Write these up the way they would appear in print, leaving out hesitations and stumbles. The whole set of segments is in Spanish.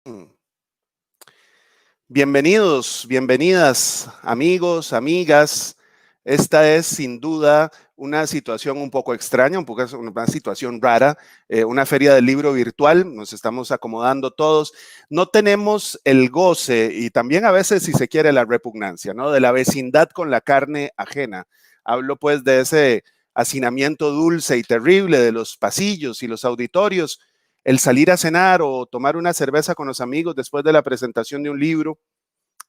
Mm. Bienvenidos, bienvenidas, amigos, amigas. Esta es sin duda una situación un poco extraña, una situación rara, una feria del libro virtual. Nos estamos acomodando todos. No tenemos el goce y también a veces, si se quiere, la repugnancia, ¿no? De la vecindad con la carne ajena. Hablo pues de ese hacinamiento dulce y terrible de los pasillos y los auditorios, el salir a cenar o tomar una cerveza con los amigos después de la presentación de un libro,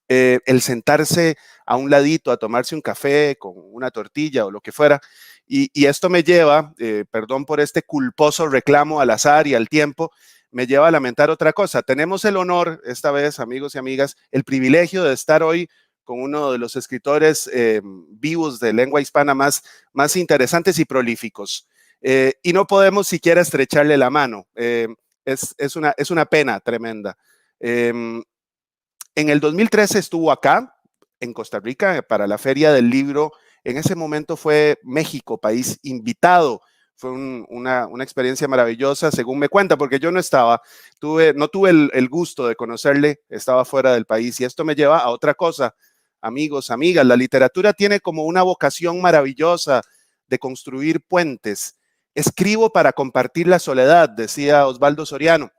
el sentarse a un ladito a tomarse un café con una tortilla o lo que fuera. Y esto me lleva, perdón por este culposo reclamo al azar y al tiempo, me lleva a lamentar otra cosa. Tenemos el honor, esta vez, amigos y amigas, el privilegio de estar hoy con uno de los escritores vivos de lengua hispana más interesantes y prolíficos. Y no podemos siquiera estrecharle la mano. Es una pena tremenda. En el 2013 estuvo acá, en Costa Rica, para la Feria del Libro. En ese momento fue México, país invitado. Fue una experiencia maravillosa, según me cuenta, porque yo no estaba, no tuve el gusto de conocerle, estaba fuera del país. Y esto me lleva a otra cosa, amigos, amigas. La literatura tiene como una vocación maravillosa de construir puentes. Escribo para compartir la soledad, decía Osvaldo Soriano.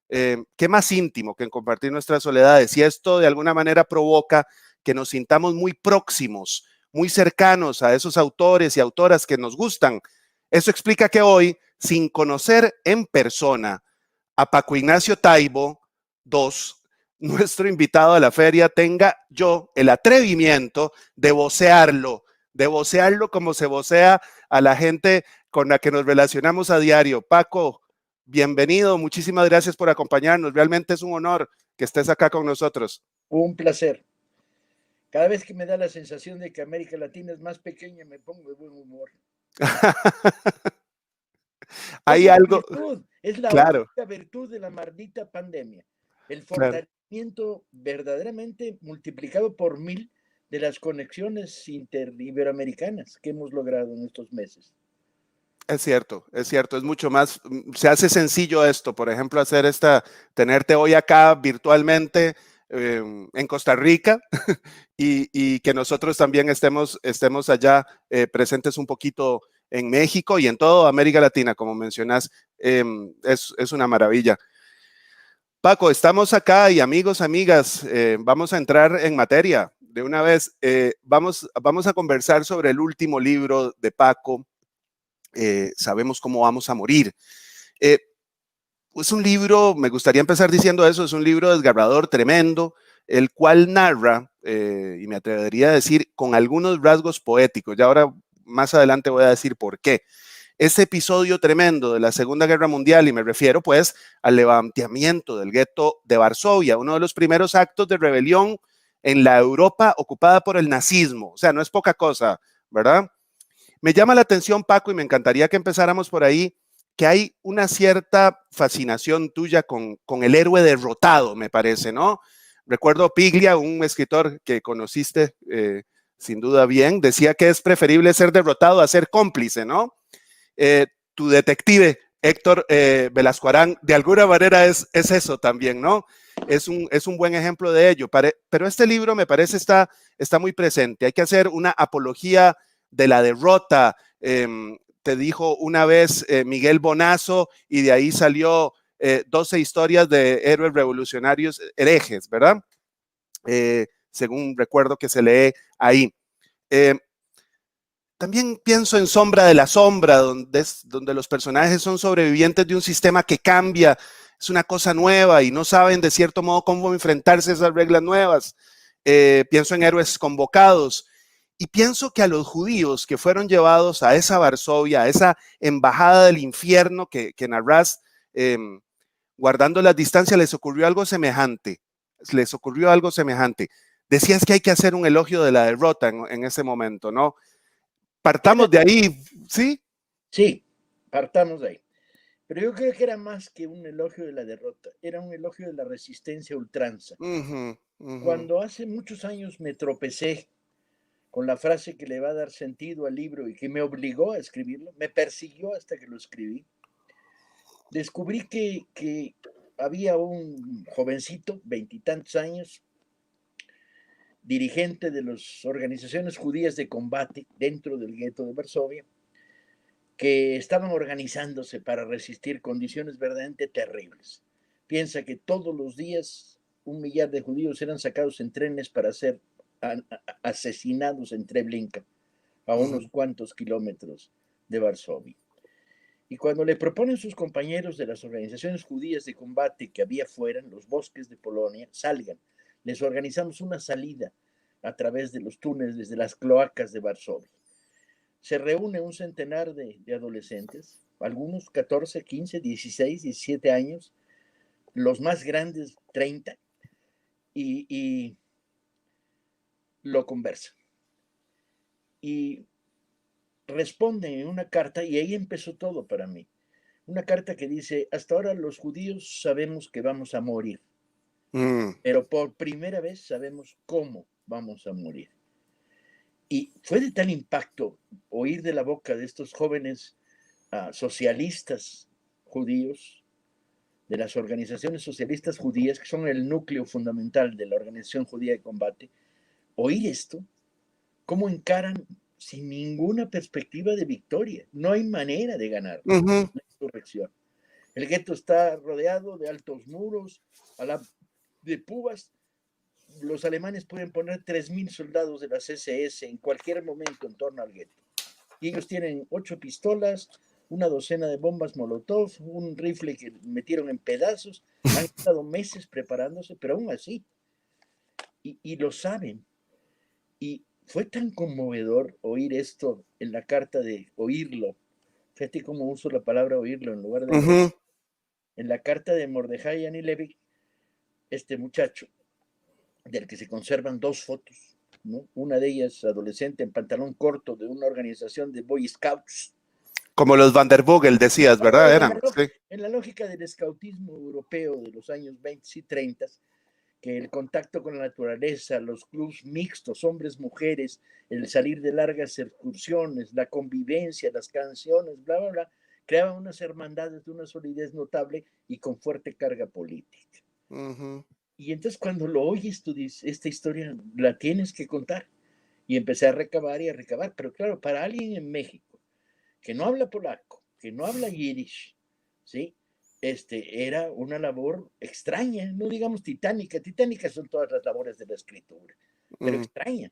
¿Qué más íntimo que en compartir nuestras soledades? Y esto de alguna manera provoca que nos sintamos muy próximos, muy cercanos a esos autores y autoras que nos gustan. Eso explica que hoy, sin conocer en persona a Paco Ignacio Taibo II, nuestro invitado a la feria, tenga yo el atrevimiento de vocearlo como se vocea a la gente con la que nos relacionamos a diario. Paco, bienvenido, muchísimas gracias por acompañarnos. Realmente es un honor que estés acá con nosotros. Un placer. Cada vez que me da la sensación de que América Latina es más pequeña, me pongo de buen humor. Hay algo, Es la claro, única virtud de la maldita pandemia. El claro. fortalecimiento verdaderamente multiplicado por 1000 de las conexiones interiberoamericanas que hemos logrado en estos meses. Es cierto, es mucho más, se hace sencillo esto, por ejemplo, tenerte hoy acá virtualmente en Costa Rica y que nosotros también estemos allá presentes un poquito en México y en toda América Latina, como mencionas, es una maravilla. Paco, estamos acá y amigos, amigas, vamos a entrar en materia de una vez. Vamos a conversar sobre el último libro de Paco, Sabemos cómo vamos a morir. Es un libro, me gustaría empezar diciendo eso, es un libro desgarrador, tremendo, el cual narra, y me atrevería a decir, con algunos rasgos poéticos, y ahora más adelante voy a decir por qué, ese episodio tremendo de la Segunda Guerra Mundial, y me refiero pues al levantamiento del gueto de Varsovia, uno de los primeros actos de rebelión en la Europa ocupada por el nazismo, o sea, no es poca cosa, ¿verdad? Me llama la atención, Paco, y me encantaría que empezáramos por ahí, que hay una cierta fascinación tuya con el héroe derrotado, me parece, ¿no? Recuerdo Piglia, un escritor que conociste sin duda bien, decía que es preferible ser derrotado a ser cómplice, ¿no? Tu detective, Héctor Velasco Arán, de alguna manera es eso también, ¿no? Es un buen ejemplo de ello. Pero este libro me parece está muy presente. Hay que hacer una apología de la derrota. Te dijo una vez Miguel Bonazo y de ahí salió 12 historias de héroes revolucionarios herejes, ¿verdad? Según recuerdo que se lee ahí. Eh, También pienso en Sombra de la Sombra, donde los personajes son sobrevivientes de un sistema que cambia, es una cosa nueva y no saben de cierto modo cómo enfrentarse a esas reglas nuevas. Pienso en Héroes Convocados y pienso que a los judíos que fueron llevados a esa Varsovia, a esa embajada del infierno que narras, eh, guardando las distancias, les ocurrió algo semejante. Les ocurrió algo semejante. Decías que hay que hacer un elogio de la derrota en ese momento, ¿no? Era, Partamos de ahí, ¿sí? sí, partamos de ahí. Pero yo creo que era más que un elogio de la derrota, era un elogio de la resistencia a ultranza. Cuando hace muchos años me tropecé con la frase que le va a dar sentido al libro y que me obligó a escribirlo, me persiguió hasta que lo escribí, descubrí que había un jovencito, 20 y tantos años, dirigente de las organizaciones judías de combate dentro del gueto de Varsovia, que estaban organizándose para resistir condiciones verdaderamente terribles. Piensa que todos los días 1 millar de judíos eran sacados en trenes para ser asesinados en Treblinka, a unos cuantos kilómetros de Varsovia. Y cuando le proponen sus compañeros de las organizaciones judías de combate que había fuera, en los bosques de Polonia, salgan, les organizamos una salida a través de los túneles desde las cloacas de Varsovia. Se reúne un centenar de adolescentes, algunos 14, 15, 16, 17 años, los más grandes 30, y lo conversan. Y responden en una carta, y ahí empezó todo para mí. Una carta que dice: hasta ahora los judíos sabemos que vamos a morir, pero por primera vez sabemos cómo vamos a morir. Y fue de tal impacto oír de la boca de estos jóvenes socialistas judíos, de las organizaciones socialistas judías, que son el núcleo fundamental de la Organización Judía de Combate, oír esto, cómo encaran sin ninguna perspectiva de victoria. No hay manera de ganar la insurrección. El gueto está rodeado de altos muros, de púas. Los alemanes pueden poner 3.000 soldados de las SS en cualquier momento en torno al gueto. Y ellos tienen 8 pistolas, una docena de bombas Molotov, un rifle que metieron en pedazos. Han estado meses preparándose, pero aún así. Y lo saben. Y fue tan conmovedor oír esto en la carta, de oírlo. Fíjate cómo uso la palabra oírlo en lugar de en la carta de Mordejai Anilevic, este muchacho, del que se conservan 2 fotos, ¿no? Una de ellas adolescente en pantalón corto de una organización de Boy Scouts. Como los Van der Vogel, decías, ¿verdad? Eran. En la lógica del escautismo europeo de los años 20 y 30, que el contacto con la naturaleza, los clubs mixtos, hombres, mujeres, el salir de largas excursiones, la convivencia, las canciones, bla, bla, bla, creaban unas hermandades de una solidez notable y con fuerte carga política. Y entonces cuando lo oyes, tú dices, esta historia la tienes que contar. Y empecé a recabar y a recabar. Pero claro, para alguien en México que no habla polaco, que no habla yiddish, ¿sí? Era una labor extraña, no digamos titánica. Titánicas son todas las labores de la escritura, pero extraña.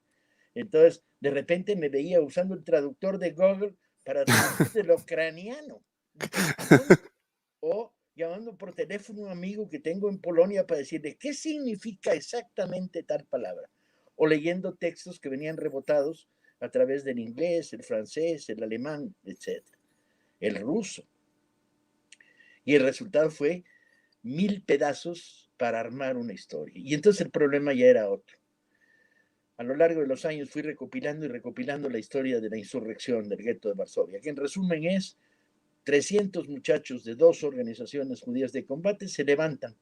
Entonces, de repente me veía usando el traductor de Google para traducir del ucraniano. O llamando por teléfono a un amigo que tengo en Polonia para decirle qué significa exactamente tal palabra. O leyendo textos que venían rebotados a través del inglés, el francés, el alemán, etc. El ruso. Y el resultado fue 1000 pedazos para armar una historia. Y entonces el problema ya era otro. A lo largo de los años fui recopilando y recopilando la historia de la insurrección del gueto de Varsovia, que en resumen es: 300 muchachos de 2 organizaciones judías de combate se levantan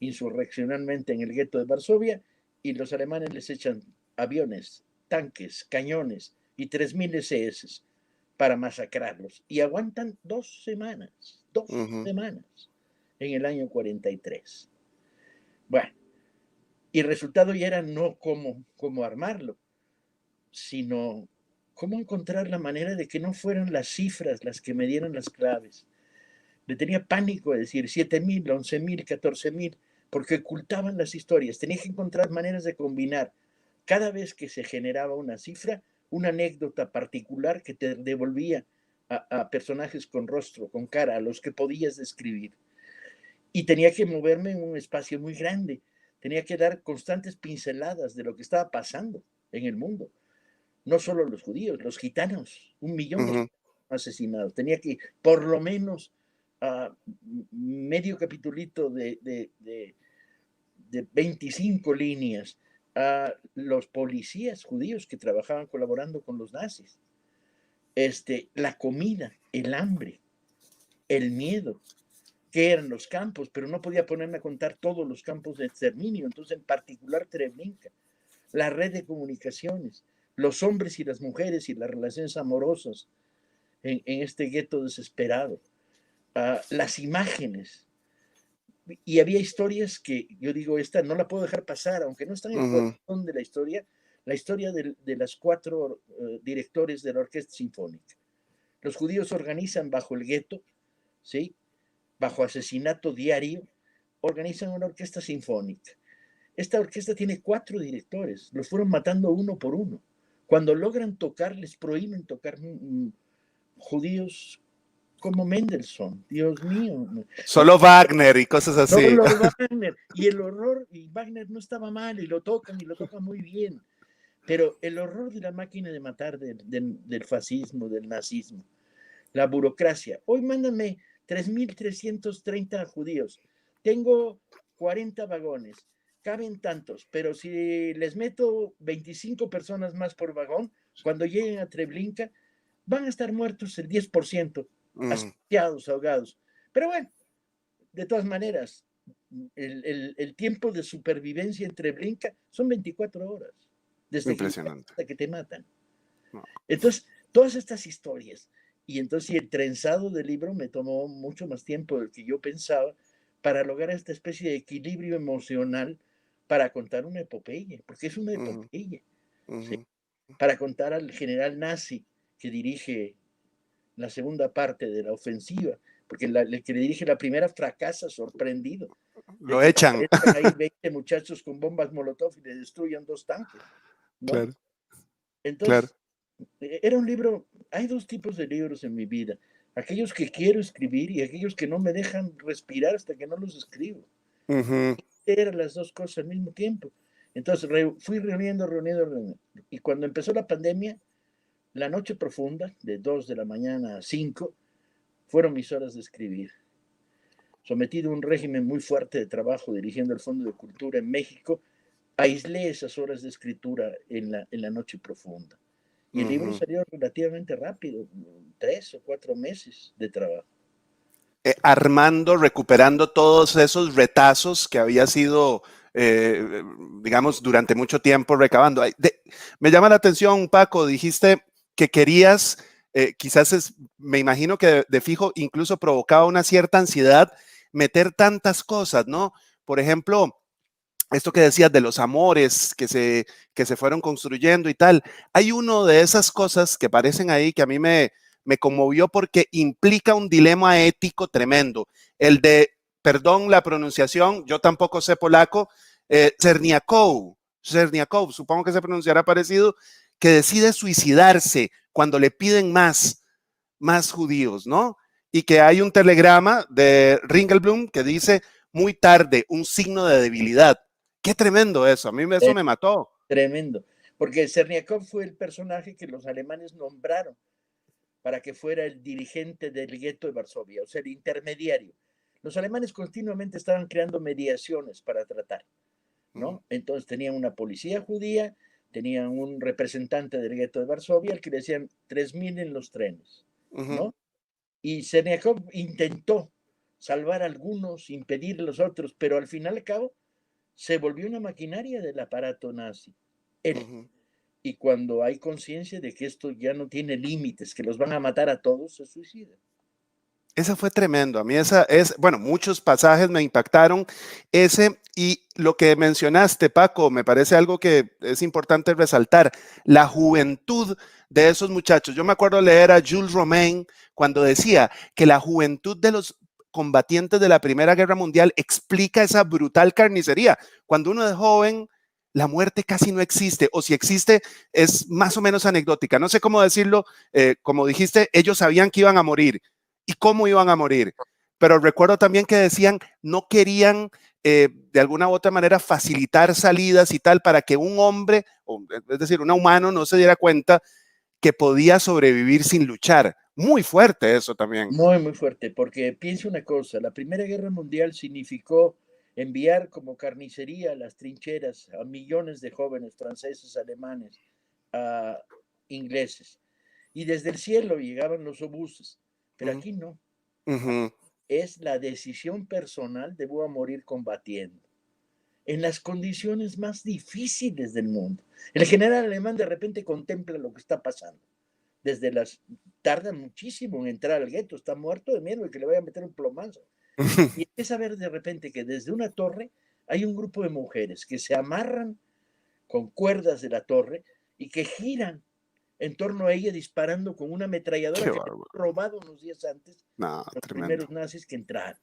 insurreccionalmente en el gueto de Varsovia, y los alemanes les echan aviones, tanques, cañones y 3.000 SS para masacrarlos. Y aguantan 2 semanas, 2 semanas en el año 43. Bueno, y el resultado ya era no cómo armarlo, sino cómo encontrar la manera de que no fueran las cifras las que me dieran las claves. Le tenía pánico de decir 7.000, 11.000, 14.000, porque ocultaban las historias. Tenía que encontrar maneras de combinar cada vez que se generaba una cifra, una anécdota particular que te devolvía a personajes con rostro, con cara, a los que podías describir. Y tenía que moverme en un espacio muy grande. Tenía que dar constantes pinceladas de lo que estaba pasando en el mundo. No solo los judíos, los gitanos, 1 millón de asesinados. Tenía que, por lo menos, medio capitulito de 25 líneas a los policías judíos que trabajaban colaborando con los nazis. La comida, el hambre, el miedo, que eran los campos, pero no podía ponerme a contar todos los campos de exterminio, entonces en particular Treblinka, la red de comunicaciones, los hombres y las mujeres y las relaciones amorosas en este gueto desesperado, las imágenes y había historias que yo digo, esta no la puedo dejar pasar, aunque no está en el corazón de la historia de las 4 directores de la Orquesta Sinfónica. Los judíos organizan bajo el gueto, ¿sí? Bajo asesinato diario, organizan una orquesta sinfónica. Esta orquesta tiene 4 directores, los fueron matando uno por uno. Cuando logran tocar, les prohíben tocar judíos como Mendelssohn, Dios mío. Solo Wagner y cosas así. Solo Wagner. Y el horror, y Wagner no estaba mal, y lo tocan muy bien. Pero el horror de la máquina de matar del fascismo, del nazismo, la burocracia. Hoy mándame 3.330 judíos. Tengo 40 vagones. Caben tantos, pero si les meto 25 personas más por vagón, cuando lleguen a Treblinka, van a estar muertos el 10%, asfixiados, ahogados. Pero bueno, de todas maneras, el tiempo de supervivencia en Treblinka son 24 horas. Desde Impresionante. hasta que te matan. No. Entonces, todas estas historias. Y entonces el trenzado del libro me tomó mucho más tiempo del que yo pensaba para lograr esta especie de equilibrio emocional para contar una epopeya, porque es una epopeya. ¿Sí? Para contar al general nazi que dirige la segunda parte de la ofensiva, porque el que le dirige la primera fracasa sorprendido. Lo echan. Hay 20 muchachos con bombas Molotov y le destruyen 2 tanques, ¿no? Claro. Entonces, era un libro, hay 2 tipos de libros en mi vida, aquellos que quiero escribir y aquellos que no me dejan respirar hasta que no los escribo. Eran las 2 cosas al mismo tiempo. Entonces, fui reuniendo, y cuando empezó la pandemia, la noche profunda, de 2 de la mañana a 5, fueron mis horas de escribir. Sometido a un régimen muy fuerte de trabajo dirigiendo el Fondo de Cultura en México, aislé esas horas de escritura en la noche profunda. Y el libro salió relativamente rápido, 3 o 4 meses de trabajo. Armando, recuperando todos esos retazos que había sido, digamos, durante mucho tiempo recabando. Me llama la atención, Paco, dijiste que querías, quizás me imagino que de fijo incluso provocaba una cierta ansiedad meter tantas cosas, ¿no? Por ejemplo, esto que decías de los amores que se fueron construyendo y tal. Hay uno de esas cosas que aparecen ahí que a mí me conmovió porque implica un dilema ético tremendo. El de, perdón la pronunciación, yo tampoco sé polaco, Czerniakow, supongo que se pronunciará parecido, que decide suicidarse cuando le piden más judíos, ¿no? Y que hay un telegrama de Ringelblum que dice, muy tarde, un signo de debilidad. Qué tremendo eso, a mí eso me mató. Tremendo, porque Czerniakov fue el personaje que los alemanes nombraron para que fuera el dirigente del gueto de Varsovia, o sea, el intermediario. Los alemanes continuamente estaban creando mediaciones para tratar, ¿no? Entonces tenían una policía judía, tenían un representante del gueto de Varsovia al que le decían 3.000 en los trenes, ¿no? Y Czerniakov intentó salvar a algunos, impedir a los otros, pero al final y al cabo se volvió una maquinaria del aparato nazi. Él. Y cuando hay conciencia de que esto ya no tiene límites, que los van a matar a todos, se suicida. Esa fue tremendo. A mí bueno, muchos pasajes me impactaron. Y lo que mencionaste, Paco, me parece algo que es importante resaltar, la juventud de esos muchachos. Yo me acuerdo leer a Jules Romain cuando decía que la juventud de los combatientes de la Primera Guerra Mundial explica esa brutal carnicería. Cuando uno es joven, la muerte casi no existe, o si existe, es más o menos anecdótica. No sé cómo decirlo, como dijiste, ellos sabían que iban a morir y cómo iban a morir. Pero recuerdo también que decían, no querían de alguna u otra manera facilitar salidas y tal para que un hombre, es decir, un humano no se diera cuenta que podía sobrevivir sin luchar. Muy fuerte eso también. Muy, muy fuerte, porque piensa una cosa, la Primera Guerra Mundial significó enviar como carnicería a las trincheras a millones de jóvenes franceses, alemanes, ingleses. Y desde el cielo llegaban los obuses, pero aquí no. Es la decisión personal de voy a morir combatiendo en las condiciones más difíciles del mundo. El general alemán de repente contempla lo que está pasando. Tarda muchísimo en entrar al gueto, está muerto de miedo de que le vaya a meter un plomazo. Y empieza a ver de repente que desde una torre hay un grupo de mujeres que se amarran con cuerdas de la torre y que giran en torno a ella disparando con una ametralladora Qué que había bárbaro. robado unos días antes No, los tremendo. primeros nazis que entraron.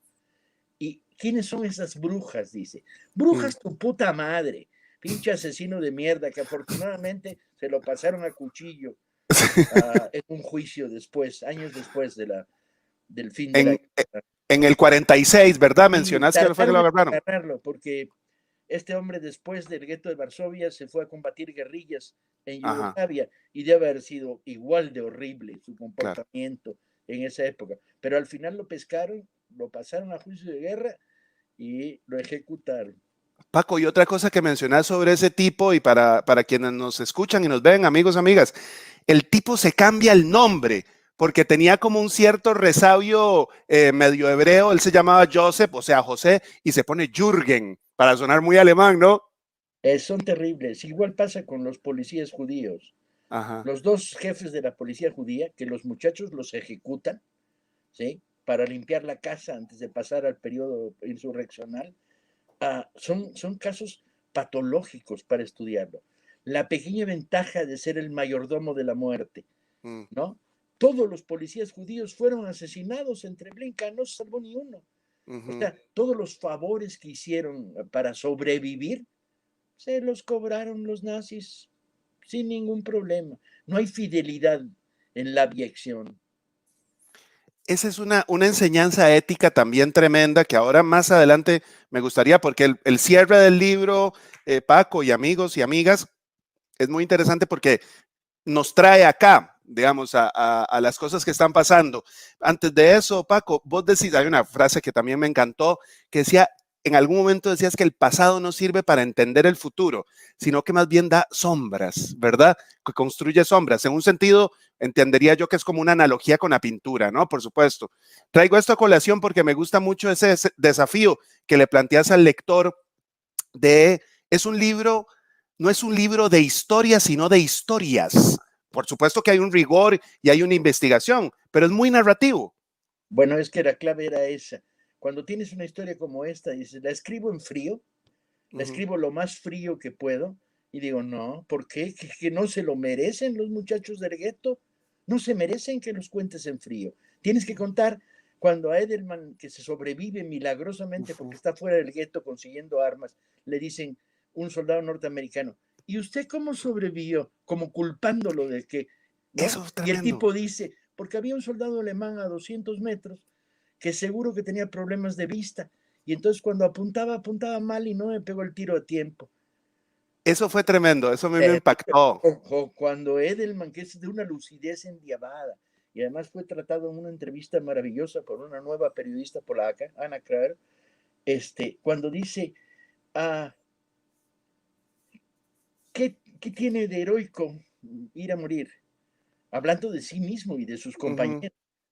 ¿Y quiénes son esas brujas? Dice. Mm. Brujas tu puta madre, pinche asesino de mierda, que afortunadamente se lo pasaron a cuchillo en un juicio después, años después del fin de la En, guerra. en el 46, ¿verdad? Y Mencionaste que fue que lo tardaron en agarraron. agarrarlo porque este hombre después del gueto de Varsovia se fue a combatir guerrillas en Ajá, Yugoslavia y debe haber sido igual de horrible su claro. comportamiento en esa época. Pero al final lo pescaron, lo pasaron a juicio de guerra y lo ejecutaron. Paco, y otra cosa que mencionas sobre ese tipo, y para quienes nos escuchan y nos ven, amigos, amigas, el tipo se cambia el nombre porque tenía como un cierto resabio medio hebreo. Él se llamaba Joseph, o sea, José, y se pone Jürgen para sonar muy alemán, ¿no? Son terribles. Igual pasa con los policías judíos. Ajá, Los dos jefes de la policía judía, que los muchachos los ejecutan, ¿sí? Para limpiar la casa antes de pasar al periodo insurreccional, son casos patológicos para estudiarlo. La pequeña ventaja de ser el mayordomo de la muerte, mm, ¿no? Todos los policías judíos fueron asesinados en Treblinka, no se salvó ni uno. O ujú. sea, todos los favores que hicieron para sobrevivir se los cobraron los nazis sin ningún problema. No hay fidelidad en la abyección. Esa es una enseñanza ética también tremenda que ahora más adelante me gustaría, porque el cierre del libro, Paco y amigos y amigas, es muy interesante porque nos trae acá, digamos, a las cosas que están pasando. Antes de eso, Paco, vos decís, hay una frase que también me encantó, que decía, en algún momento decías que el pasado no sirve para entender el futuro, sino que más bien da sombras, ¿verdad? Que construye sombras. En un sentido, entendería yo que es como una analogía con la pintura, ¿no? Por supuesto. Traigo esto a colación porque me gusta mucho ese desafío que le planteas al lector de, es un libro, no es un libro de historias, sino de historias. Por supuesto que hay un rigor y hay una investigación, pero es muy narrativo. Bueno, es que la clave era esa. Cuando tienes una historia como esta, dices, la escribo en frío, Uh la -huh. escribo lo más frío que puedo, y digo, no, ¿por qué? ¿Que no se lo merecen los muchachos del gueto? No se merecen que los cuentes en frío. Tienes que contar cuando a Edelman, que se sobrevive milagrosamente porque está fuera del gueto consiguiendo armas, le dicen un soldado norteamericano, ¿y usted cómo sobrevivió? Como culpándolo de que, ¿no? Eso es Y el tremendo. tipo dice, porque había un soldado alemán a 200 metros que seguro que tenía problemas de vista. Y entonces cuando apuntaba, apuntaba mal y no me pegó el tiro a tiempo. Eso fue tremendo, eso a mí me impactó. Cuando Edelman, que es de una lucidez endiablada, y además fue tratado en una entrevista maravillosa por una nueva periodista polaca, Anna Krer, cuando dice, ah, ¿qué tiene de heroico ir a morir? Hablando de sí mismo y de sus Uh -huh. compañeros.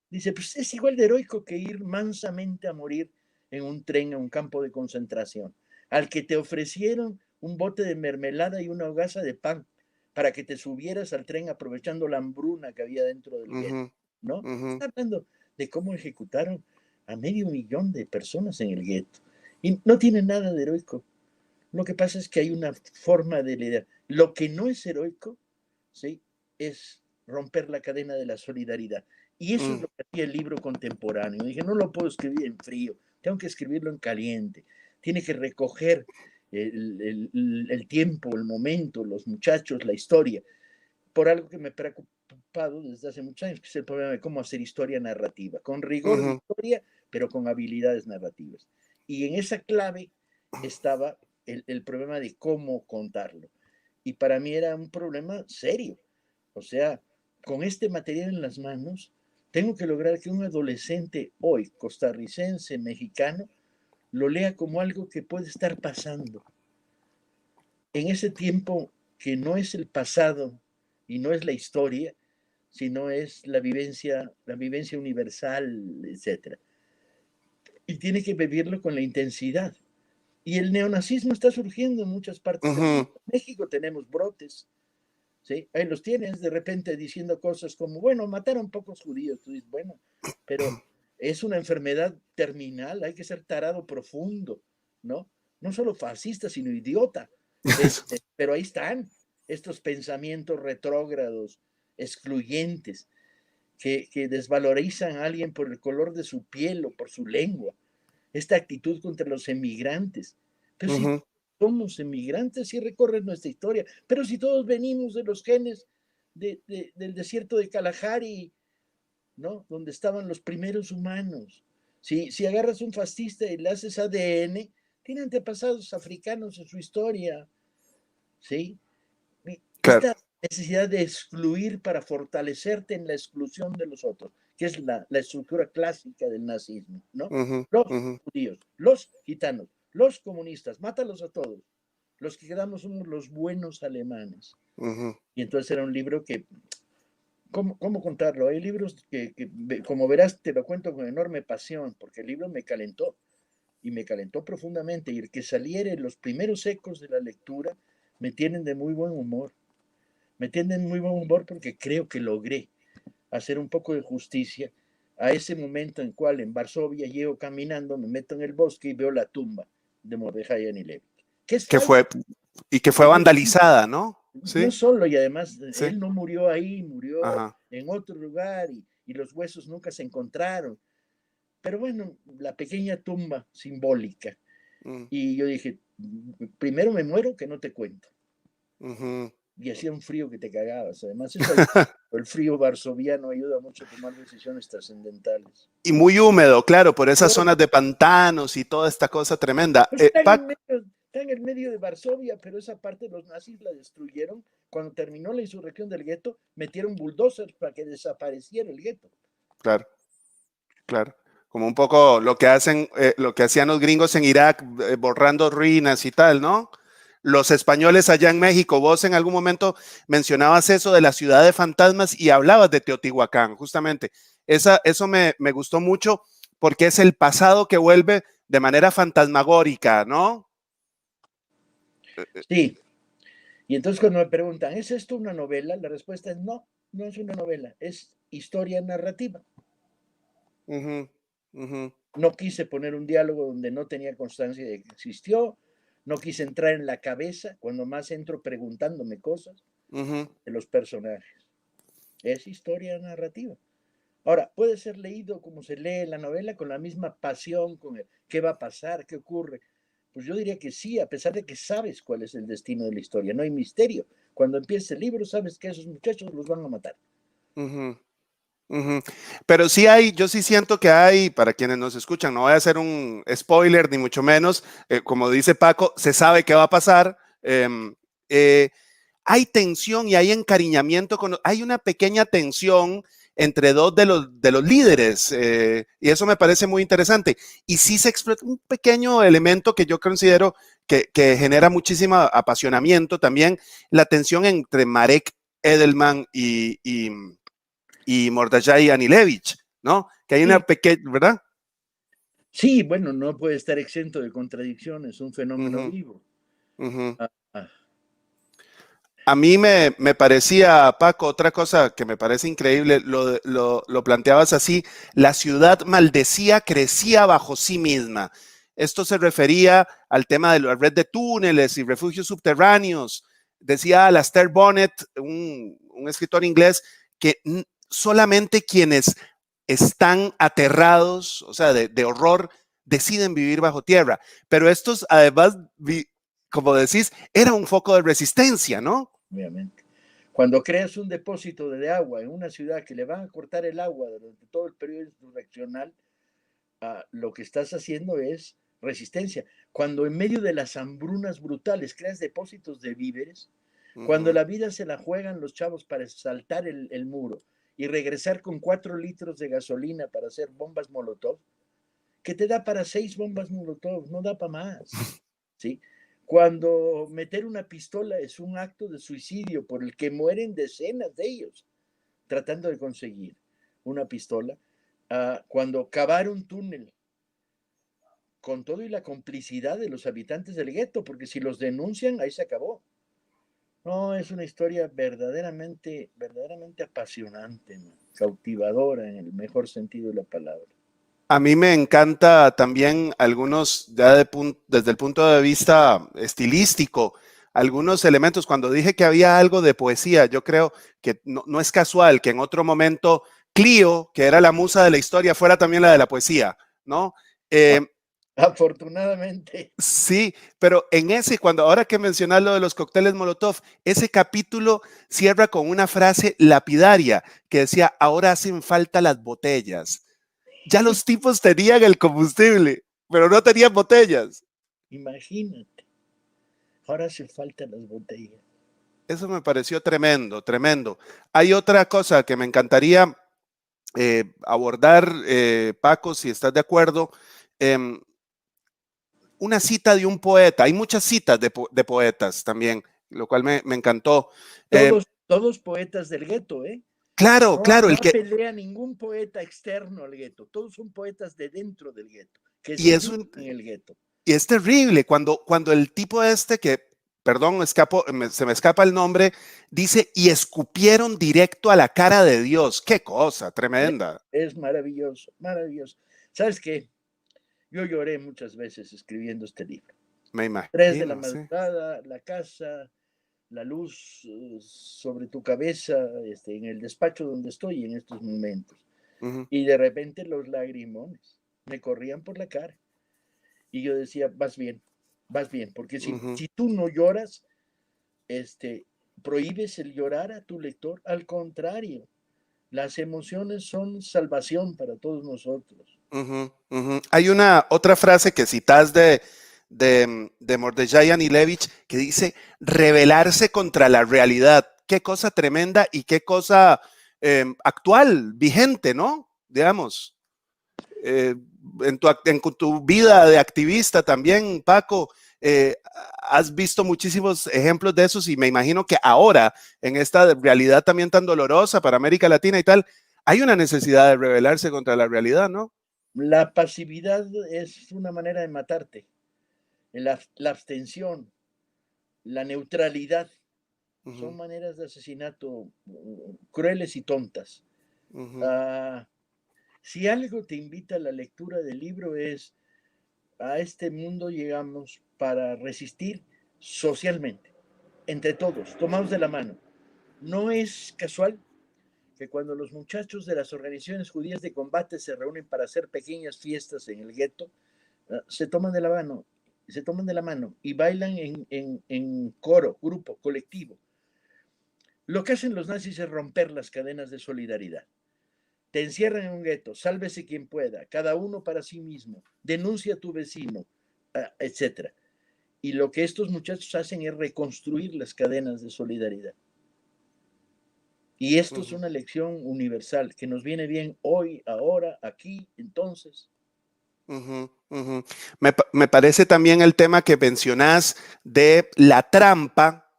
Dice, pues es igual de heroico que ir mansamente a morir en un tren, en un campo de concentración, al que te ofrecieron un bote de mermelada y una hogaza de pan para que te subieras al tren aprovechando la hambruna que había dentro del Uh gueto, -huh. ¿no? Uh -huh. Está hablando de cómo ejecutaron a 500.000 de personas en el gueto. Y no tiene nada de heroico. Lo que pasa es que hay una forma de lidiar. Lo que no es heroico, ¿sí? Es romper la cadena de la solidaridad. Y eso es Mm. lo que hacía el libro contemporáneo. Dije, no lo puedo escribir en frío, tengo que escribirlo en caliente. Tiene que recoger el tiempo, el momento, los muchachos, la historia, por algo que me ha preocupado desde hace muchos años, que es el problema de cómo hacer historia narrativa, con Uh rigor de -huh. historia, pero con habilidades narrativas. Y en esa clave estaba el problema de cómo contarlo. Y para mí era un problema serio. O sea, con este material en las manos, tengo que lograr que un adolescente hoy, costarricense, mexicano, lo lea como algo que puede estar pasando. En ese tiempo que no es el pasado y no es la historia, sino es la vivencia universal, etcétera. Y tiene que vivirlo con la intensidad. Y el neonazismo está surgiendo en muchas Uh partes del -huh. mundo. En México tenemos brotes, ¿sí? Ahí los tienes de repente diciendo cosas como, bueno, mataron pocos judíos. Tú dices, bueno, pero es una enfermedad terminal, hay que ser tarado profundo, ¿no? No solo fascista, sino idiota. Pero ahí están estos pensamientos retrógrados, excluyentes, que desvalorizan a alguien por el color de su piel o por su lengua. Esta actitud contra los emigrantes. Pero si somos emigrantes y recorren nuestra historia, pero si todos venimos de los genes del desierto de Kalahari, ¿no? Donde estaban los primeros humanos. Si agarras un fascista y le haces ADN, tiene antepasados africanos en su historia, ¿sí? Claro. Esta necesidad de excluir para fortalecerte en la exclusión de los otros, que es la estructura clásica del nazismo, ¿no? Los judíos, los gitanos, los comunistas, mátalos a todos. Los que quedamos somos los buenos alemanes. Y entonces era un libro que, ¿cómo contarlo? Hay libros que, como verás, te lo cuento con enorme pasión, porque el libro me calentó, y me calentó profundamente, y el que saliera en los primeros ecos de la lectura me tienen de muy buen humor. Me tienen muy buen humor porque creo que logré hacer un poco de justicia a ese momento en cual en Varsovia llego caminando, me meto en el bosque y veo la tumba de Mordejai Anilevich, que es falsa. Que fue vandalizada, ¿no? No solo, y además Sí. él no murió ahí, murió en otro lugar y los huesos nunca se encontraron. Pero bueno, la pequeña tumba simbólica. Y yo dije, primero me muero que no te cuento. Y hacía un frío que te cagabas. Además, eso el frío varsoviano ayuda mucho a tomar decisiones trascendentales. Y muy húmedo, claro, por esas zonas de pantanos y toda esta cosa tremenda. Pues está en el medio de Varsovia, pero esa parte los nazis la destruyeron. Cuando terminó la insurrección del gueto, metieron bulldozers para que desapareciera el gueto. Claro, claro. Como un poco lo que hacían los gringos en Irak, borrando ruinas y tal, ¿no? Los españoles allá en México, vos en algún momento mencionabas eso de la ciudad de fantasmas y hablabas de Teotihuacán, justamente. Eso me gustó mucho porque es el pasado que vuelve de manera fantasmagórica, ¿no? Sí. Y entonces cuando me preguntan, ¿es esto una novela? La respuesta es no, no es una novela, es historia narrativa. No quise poner un diálogo donde no tenía constancia de que existió, no quise entrar en la cabeza, cuando más entro preguntándome cosas de los personajes. Es historia narrativa. Ahora, puede ser leído como se lee la novela, con la misma pasión, con el qué va a pasar, qué ocurre. Pues yo diría que sí, a pesar de que sabes cuál es el destino de la historia, no hay misterio. Cuando empieza el libro, sabes que esos muchachos los van a matar. Pero sí yo sí siento que hay, para quienes nos escuchan, no voy a hacer un spoiler ni mucho menos, como dice Paco, se sabe qué va a pasar. Hay tensión y hay encariñamiento, hay una pequeña tensión entre dos de los líderes, y eso me parece muy interesante. Y sí se explota un pequeño elemento que yo considero que genera muchísimo apasionamiento también, la tensión entre Marek Edelman y Mordechai Anilevich, ¿no? Que hay una pequeña, ¿verdad? Sí, bueno, no puede estar exento de contradicciones, un fenómeno vivo. A mí me parecía, Paco, otra cosa que me parece increíble, lo planteabas así, la ciudad maldecía, crecía bajo sí misma. Esto se refería al tema de la red de túneles y refugios subterráneos. Decía Alastair Bonnet, un escritor inglés, que solamente quienes están aterrados, o sea, de horror, deciden vivir bajo tierra. Pero estos, además, como decís, era un foco de resistencia, ¿no? Obviamente. Cuando creas un depósito de agua en una ciudad que le van a cortar el agua durante todo el periodo insurreccional, lo que estás haciendo es resistencia. Cuando en medio de las hambrunas brutales creas depósitos de víveres, cuando la vida se la juegan los chavos para saltar el muro y regresar con 4 litros de gasolina para hacer bombas Molotov, que te da para 6 bombas Molotov, no da para más, ¿sí? Cuando meter una pistola es un acto de suicidio por el que mueren decenas de ellos tratando de conseguir una pistola, cuando cavar un túnel con todo y la complicidad de los habitantes del gueto, porque si los denuncian, ahí se acabó. No, es una historia verdaderamente apasionante, ¿no? Cautivadora en el mejor sentido de la palabra. A mí me encanta también algunos, desde el punto de vista estilístico, algunos elementos. Cuando dije que había algo de poesía, yo creo que no es casual que en otro momento Clio, que era la musa de la historia, fuera también la de la poesía, ¿no? Eh, Afortunadamente. Sí, pero en ese, ahora que mencionas lo de los cócteles Molotov, ese capítulo cierra con una frase lapidaria que decía: ahora hacen falta las botellas. Ya los tipos tenían el combustible, pero no tenían botellas. Imagínate, ahora hace falta las botellas. Eso me pareció tremendo, tremendo. Hay otra cosa que me encantaría abordar, Paco, si estás de acuerdo. Eh, una cita de un poeta. Hay muchas citas de poetas también, lo cual me encantó. Todos poetas del gueto, ¿eh? Claro, claro, No apelea ningún poeta externo al gueto, todos son poetas de dentro del gueto, que y se es viven en el gueto. y es terrible cuando el tipo que, perdón, se me escapa el nombre, dice: y escupieron directo a la cara de Dios. Qué cosa tremenda. Es maravilloso, maravilloso. ¿Sabes qué? Yo lloré muchas veces escribiendo este libro. Me 3 de la imagino, sí. madrugada, la casa, la luz sobre tu cabeza, en el despacho donde estoy en estos momentos. Y de repente los lagrimones me corrían por la cara. Y yo decía, vas bien, porque si tú no lloras, prohíbes el llorar a tu lector. Al contrario, las emociones son salvación para todos nosotros. Hay una otra frase que citas de Mordechai Anilevich que dice: rebelarse contra la realidad. Qué cosa tremenda y qué cosa actual, vigente, ¿no? Digamos, en tu vida de activista también, Paco, has visto muchísimos ejemplos de esos y me imagino que ahora, en esta realidad también tan dolorosa para América Latina y tal, hay una necesidad de rebelarse contra la realidad, ¿no? La pasividad es una manera de matarte. La abstención, la neutralidad, son maneras de asesinato crueles y tontas. Si algo te invita a la lectura del libro es: a este mundo llegamos para resistir socialmente, entre todos, tomados de la mano. No es casual que cuando los muchachos de las organizaciones judías de combate se reúnen para hacer pequeñas fiestas en el gueto, se toman de la mano y bailan en coro, grupo, colectivo. Lo que hacen los nazis es romper las cadenas de solidaridad. Te encierran en un gueto, sálvese quien pueda, cada uno para sí mismo, denuncia a tu vecino, etc. Y lo que estos muchachos hacen es reconstruir las cadenas de solidaridad. Y esto es una lección universal que nos viene bien hoy, ahora, aquí, entonces. Me parece también el tema que mencionas de la trampa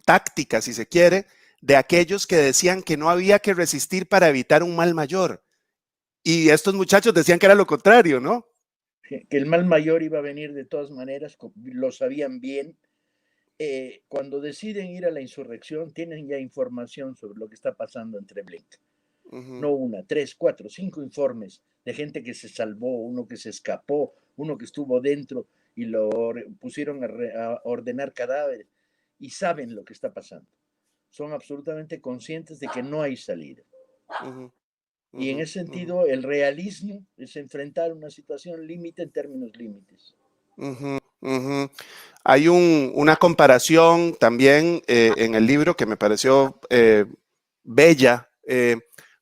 táctica, si se quiere, de aquellos que decían que no había que resistir para evitar un mal mayor. Y estos muchachos decían que era lo contrario, ¿no? Que el mal mayor iba a venir de todas maneras, lo sabían bien. Cuando deciden ir a la insurrección, tienen ya información sobre lo que está pasando en Treblinka. No una, 3, 4, 5 informes de gente que se salvó, uno que se escapó, uno que estuvo dentro y lo pusieron a ordenar cadáveres, y saben lo que está pasando. Son absolutamente conscientes de que no hay salida. Y en ese sentido, el realismo es enfrentar una situación límite en términos límites. Hay una comparación también en el libro que me pareció bella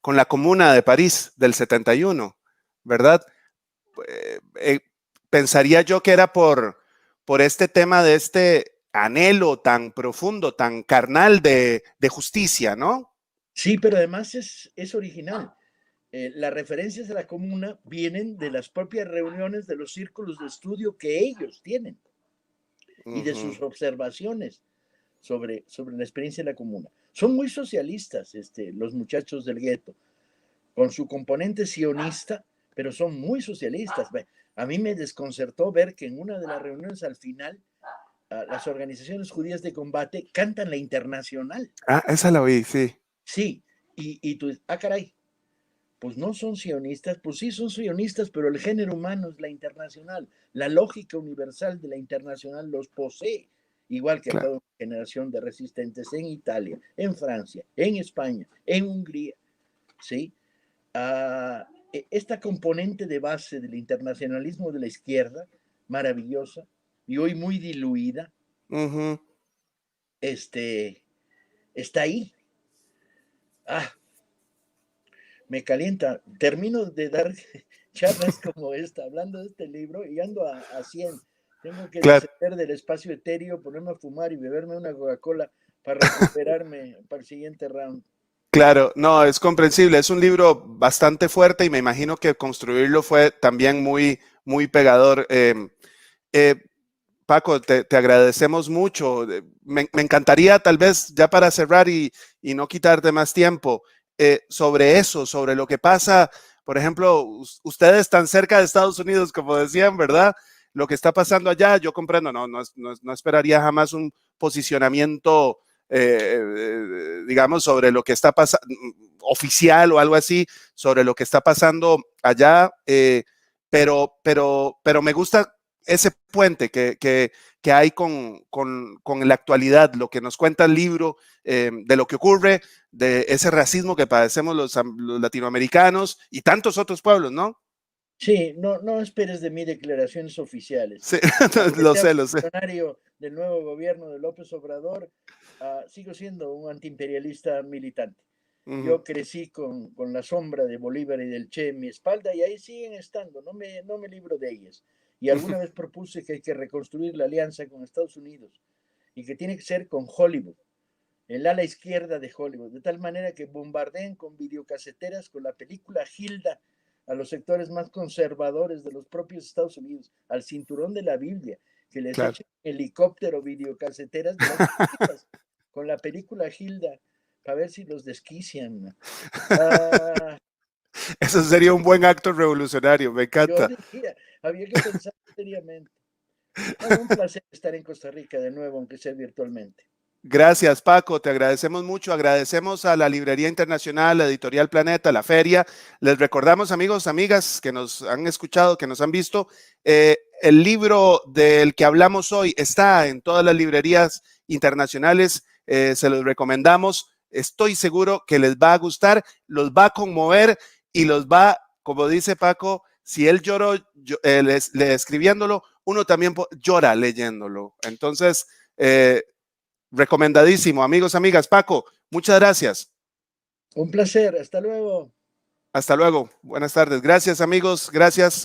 con la Comuna de París del 71, ¿verdad? Pensaría yo que era por este tema de este anhelo tan profundo, tan carnal de justicia, ¿no? Sí, pero además es original. Las referencias de la comuna vienen de las propias reuniones de los círculos de estudio que ellos tienen y de sus observaciones sobre la experiencia de la comuna. Son muy socialistas los muchachos del gueto, con su componente sionista, pero son muy socialistas. A mí me desconcertó ver que en una de las reuniones al final, las organizaciones judías de combate cantan la Internacional. Ah, esa la oí, sí. Sí, y tú, caray, pues no son sionistas, pues sí son sionistas, pero el género humano es la internacional. La lógica universal de la internacional los posee, igual que a Claro. toda una generación de resistentes en Italia, en Francia, en España, en Hungría, ¿sí? Esta componente de base del internacionalismo de la izquierda, maravillosa, y hoy muy diluida, está ahí. Me calienta. Termino de dar charlas como esta, hablando de este libro, y ando a 100. Tengo que Claro. descender del espacio etéreo, ponerme a fumar y beberme una Coca-Cola para recuperarme para el siguiente round. Claro, no, es comprensible. Es un libro bastante fuerte y me imagino que construirlo fue también muy, muy pegador. Paco, te agradecemos mucho. Me encantaría tal vez ya para cerrar y no quitarte más tiempo, sobre eso, sobre lo que pasa, por ejemplo, ustedes tan cerca de Estados Unidos, como decían, ¿verdad? Lo que está pasando allá, yo comprendo, no esperaría jamás un posicionamiento, digamos, sobre lo que está pasando, oficial o algo así, sobre lo que está pasando allá, pero me gusta ese puente que hay con la actualidad, lo que nos cuenta el libro, de lo que ocurre, de ese racismo que padecemos los latinoamericanos y tantos otros pueblos, ¿no? Sí, no esperes de mí declaraciones oficiales. Sí, Aunque lo sea sé, lo sé. funcionario del nuevo gobierno de López Obrador, sigo siendo un antiimperialista militante. Yo crecí con la sombra de Bolívar y del Che en mi espalda y ahí siguen estando, no me libro de ellas. Y alguna vez propuse que hay que reconstruir la alianza con Estados Unidos y que tiene que ser con Hollywood, el ala izquierda de Hollywood, de tal manera que bombardeen con videocaseteras con la película Hilda a los sectores más conservadores de los propios Estados Unidos, al cinturón de la Biblia, que les Claro. echen helicóptero videocaseteras de las películas, con la película Hilda, para ver si los desquician. Ah, Eso sería un buen acto revolucionario, me yo encanta. diría, había que pensar seriamente. Bueno, un placer estar en Costa Rica de nuevo, aunque sea virtualmente. Gracias, Paco. Te agradecemos mucho. Agradecemos a la Librería Internacional, la Editorial Planeta, la Feria. Les recordamos, amigos, amigas, que nos han escuchado, que nos han visto, el libro del que hablamos hoy está en todas las librerías internacionales. Se los recomendamos. Estoy seguro que les va a gustar, los va a conmover y los va, como dice Paco, si él lloró escribiéndolo, uno también llora leyéndolo. Entonces, recomendadísimo, amigos, amigas. Paco, muchas gracias. Un placer, hasta luego. Hasta luego. Buenas tardes. Gracias, amigos. Gracias.